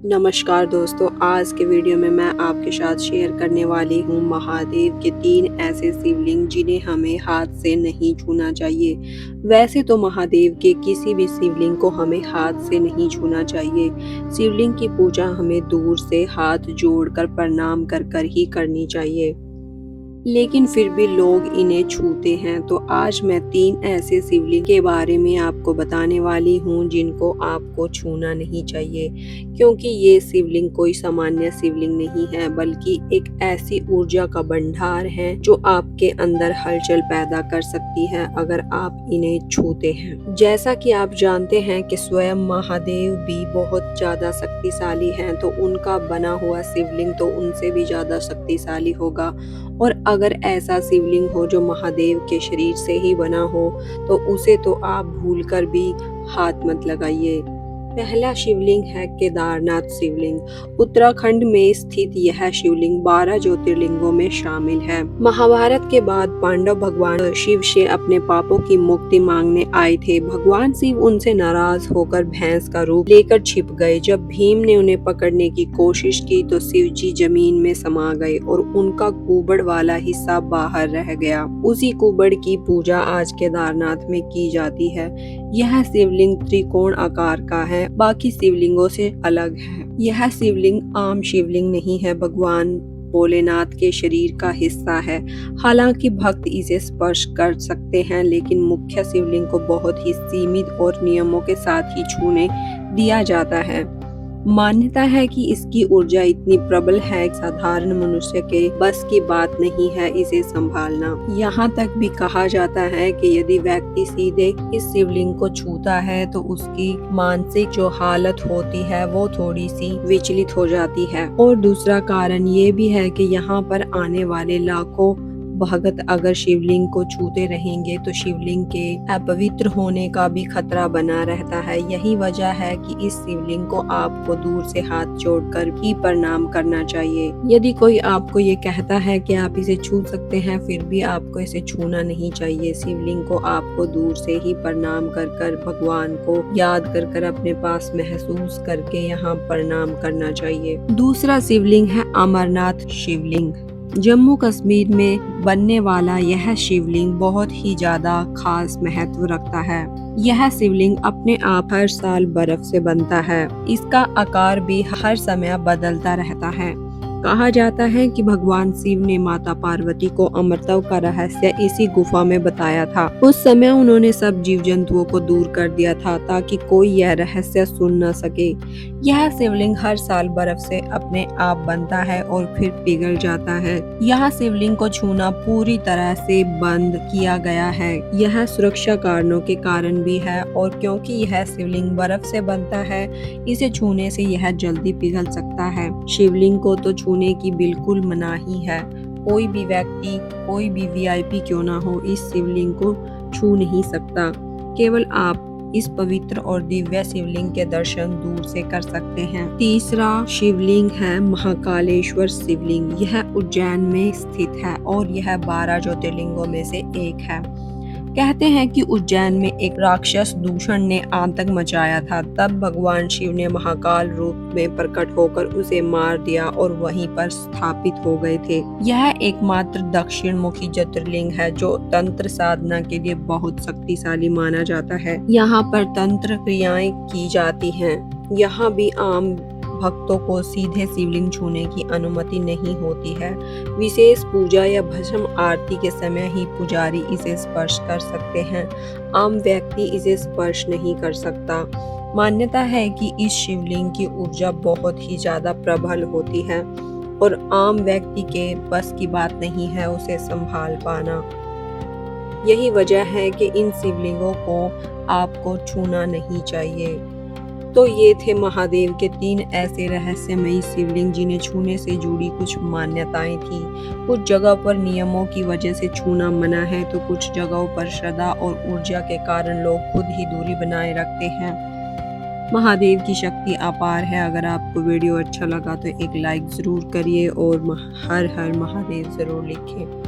नमस्कार दोस्तों, आज के वीडियो में मैं आपके साथ शेयर करने वाली हूँ महादेव के 3 ऐसे शिवलिंग जिन्हें हमें हाथ से नहीं छूना चाहिए। वैसे तो महादेव के किसी भी शिवलिंग को हमें हाथ से नहीं छूना चाहिए। शिवलिंग की पूजा हमें दूर से हाथ जोड़कर प्रणाम कर कर ही करनी चाहिए। लेकिन फिर भी लोग इन्हें छूते हैं, तो आज मैं 3 ऐसे शिवलिंग के बारे में आपको बताने वाली हूँ जिनको आपको छूना नहीं चाहिए, क्योंकि ये शिवलिंग कोई सामान्य शिवलिंग नहीं है, बल्कि एक ऐसी ऊर्जा का भंडार है जो आपके अंदर हलचल पैदा कर सकती है अगर आप इन्हें छूते हैं। जैसा कि आप जानते हैं कि स्वयं महादेव भी बहुत ज्यादा शक्तिशाली हैं, तो उनका बना हुआ शिवलिंग तो उनसे भी ज्यादा शक्तिशाली होगा। और अगर ऐसा शिवलिंग हो जो महादेव के शरीर से ही बना हो, तो उसे तो आप भूलकर भी हाथ मत लगाइए। पहला शिवलिंग है केदारनाथ शिवलिंग। उत्तराखंड में स्थित यह शिवलिंग 12 ज्योतिर्लिंगों में शामिल है। महाभारत के बाद पांडव भगवान शिव से अपने पापों की मुक्ति मांगने आए थे। भगवान शिव उनसे नाराज होकर भैंस का रूप लेकर छिप गए। जब भीम ने उन्हें पकड़ने की कोशिश की तो शिव जी जमीन में समा गए और उनका कुबड़ वाला हिस्सा बाहर रह गया। उसी कुबड़ की पूजा आज केदारनाथ में की जाती है। यह शिवलिंग त्रिकोण आकार का है, बाकी शिवलिंगों से अलग है। यह शिवलिंग आम शिवलिंग नहीं है, भगवान भोलेनाथ के शरीर का हिस्सा है। हालांकि भक्त इसे स्पर्श कर सकते हैं, लेकिन मुख्य शिवलिंग को बहुत ही सीमित और नियमों के साथ ही छूने दिया जाता है। मान्यता है कि इसकी ऊर्जा इतनी प्रबल है कि साधारण मनुष्य के बस की बात नहीं है इसे संभालना। यहाँ तक भी कहा जाता है कि यदि व्यक्ति सीधे इस शिवलिंग को छूता है तो उसकी मानसिक जो हालत होती है वो थोड़ी सी विचलित हो जाती है। और दूसरा कारण ये भी है कि यहाँ पर आने वाले लाखों भगत अगर शिवलिंग को छूते रहेंगे तो शिवलिंग के अपवित्र होने का भी खतरा बना रहता है। यही वजह है कि इस शिवलिंग को आपको दूर से हाथ जोड़कर ही प्रणाम करना चाहिए। यदि कोई आपको ये कहता है कि आप इसे छू सकते हैं, फिर भी आपको इसे छूना नहीं चाहिए। शिवलिंग को आपको दूर से ही प्रणाम कर कर भगवान को याद कर कर अपने पास महसूस करके यहाँ प्रणाम करना चाहिए। दूसरा शिवलिंग है अमरनाथ शिवलिंग। जम्मू कश्मीर में बनने वाला यह शिवलिंग बहुत ही ज्यादा खास महत्व रखता है। यह शिवलिंग अपने आप हर साल बर्फ से बनता है। इसका आकार भी हर समय बदलता रहता है। कहा जाता है कि भगवान शिव ने माता पार्वती को अमरत्व का रहस्य इसी गुफा में बताया था। उस समय उन्होंने सब जीव जंतुओं को दूर कर दिया था ताकि कोई यह रहस्य सुन न सके। यह शिवलिंग हर साल बर्फ से अपने आप बनता है और फिर पिघल जाता है। यह शिवलिंग को छूना पूरी तरह से बंद किया गया है। यह सुरक्षा कारणों के कारण भी है, और क्योंकि यह शिवलिंग बर्फ से बनता है, इसे छूने से यह जल्दी पिघल सकता है। शिवलिंग को तो छूने की बिल्कुल मनाही है। कोई भी व्यक्ति, कोई भी वीआईपी क्यों ना हो, इस शिवलिंग को छू नहीं सकता। केवल आप इस पवित्र और दिव्य शिवलिंग के दर्शन दूर से कर सकते हैं। तीसरा शिवलिंग है महाकालेश्वर शिवलिंग। यह उज्जैन में स्थित है और यह 12 ज्योतिर्लिंगों में से एक है। कहते हैं कि उज्जैन में एक राक्षस दूषण ने आतंक मचाया था। तब भगवान शिव ने महाकाल रूप में प्रकट होकर उसे मार दिया और वहीं पर स्थापित हो गए थे। यह एकमात्र दक्षिण मुखी ज्योतिर्लिंग है जो तंत्र साधना के लिए बहुत शक्तिशाली माना जाता है। यहाँ पर तंत्र क्रियाएं की जाती हैं। यहाँ भी आम भक्तों को सीधे शिवलिंग छूने की अनुमति नहीं होती है। विशेष पूजा या भस्म आरती के समय ही पुजारी इसे स्पर्श कर सकते हैं। आम व्यक्ति इसे स्पर्श नहीं कर सकता। मान्यता है कि इस शिवलिंग की ऊर्जा बहुत ही ज्यादा प्रबल होती है और आम व्यक्ति के बस की बात नहीं है उसे संभाल पाना। यही वजह है कि इन शिवलिंगों को आपको छूना नहीं चाहिए। तो ये थे महादेव के 3 ऐसे रहस्यमयी शिवलिंग जिन्हें छूने से जुड़ी कुछ मान्यताएं थी। कुछ जगह पर नियमों की वजह से छूना मना है, तो कुछ जगहों पर श्रद्धा और ऊर्जा के कारण लोग खुद ही दूरी बनाए रखते हैं। महादेव की शक्ति अपार है। अगर आपको वीडियो अच्छा लगा तो एक लाइक जरूर करिए और हर हर महादेव जरूर लिखें।